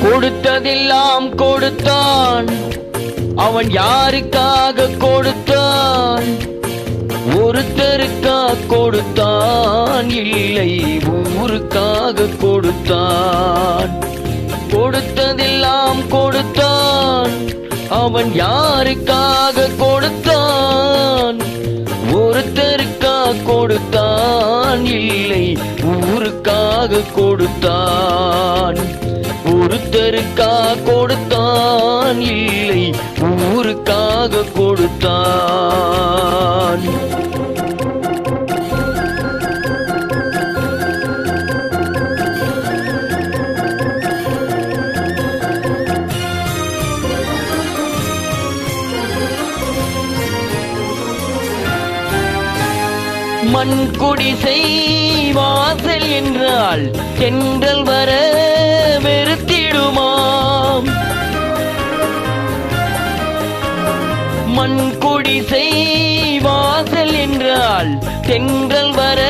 கொடுத்ததெல்லாம் கொடுத்தான். அவன் யாருக்காக கொடுத்தான்? ஒருத்தருக்காக கொடுத்தான், இல்லை ஊருக்காக கொடுத்தான். கொடுத்ததெல்லாம் கொடுத்தான். அவன் யாருக்காக கொடுத்தான்? ஒருத்தருக்காக கொடுத்தான், இல்லை ஊருக்காக கொடுத்தான். ஒருத்தருக்காக கொடுத்தான், இல்லை ஊருக்காக கொடுத்தான். மண் குடிசை வாசல் என்றால் தென்றல் வர வெறுத்திடுமாம். மண் குடிசை வாசல் என்றால் தென்றல் வர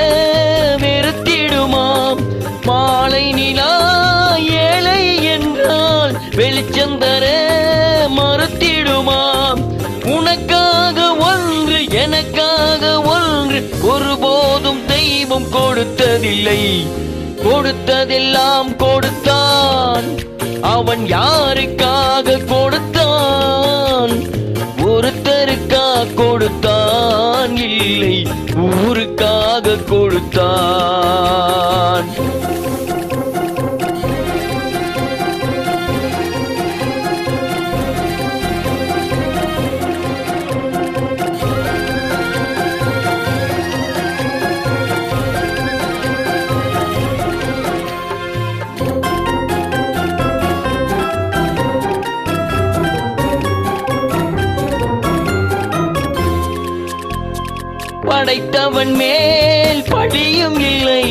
வெறுத்திடுமாம். மாலை நிலா ஏழை என்றால் வெளிச்சம் தர மறுத்திடுமாம். உனக்காக ஒன்று எனக்காக ஒன்று ஒருபோதும் தெய்வம் கொடுத்ததில்லை. கொடுத்ததெல்லாம் கொடுத்தான். அவன் யாருக்காக கொடுத்தான்? ஒருத்தருக்காக கொடுத்தான், இல்லை ஊருக்காக கொடுத்தான். படைத்தவன் மேல் பழியும் இல்லை,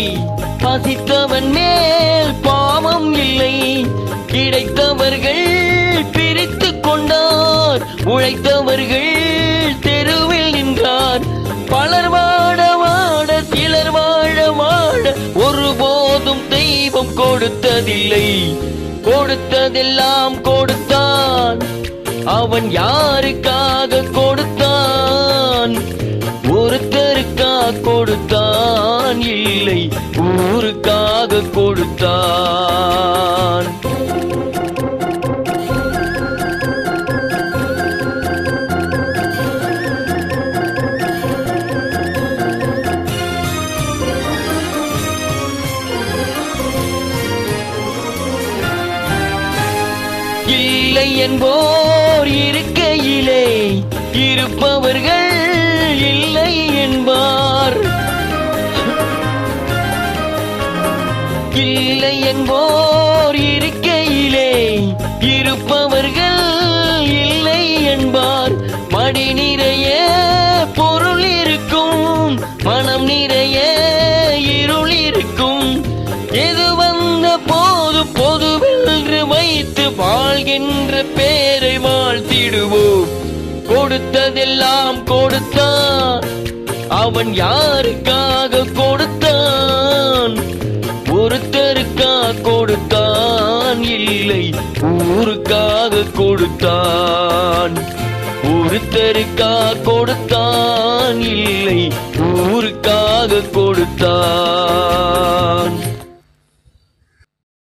பசித்தவன் மேல் பாவம் இல்லை. கிடைத்தவர்கள் பிரித்து கொண்டார், உழைத்தவர்கள் தெருவில் நின்றார். பலர் வாட வாட சிலர் வாழ வாழ ஒருபோதும் தெய்வம் கொடுத்ததில்லை. கொடுத்ததெல்லாம் கொடுத்தான். அவன் யாருக்காக கொடுத்தான்? ஒருத்தருக்காக கொடுத்தான், இல்லை ஊருக்காக கொடுத்தான். இல்லை என்போர் இருக்கையிலே இருப்பவர்கள் இல்லை என்பார். இல்லை என்போர் இருக்கையிலே இருப்பவர்கள் இல்லை என்பார். மடி நிறைய பொருள் இருக்கும், மனம் நிறைய இருள் இருக்கும். எது வந்த போது பொதுவென்று வைத்து வாழ்கின்ற பேரை வாழ்த்திடுவோம். கொடுத்ததெல்லாம் கொடுத்தான். அவன் யாருக்காக கொடுத்தான்? ஒருத்தருக்காக கொடுத்தான், இல்லை ஊருக்காக கொடுத்தான். ஒருத்தருக்காக கொடுத்தான், இல்லை ஊருக்காக கொடுத்தான்.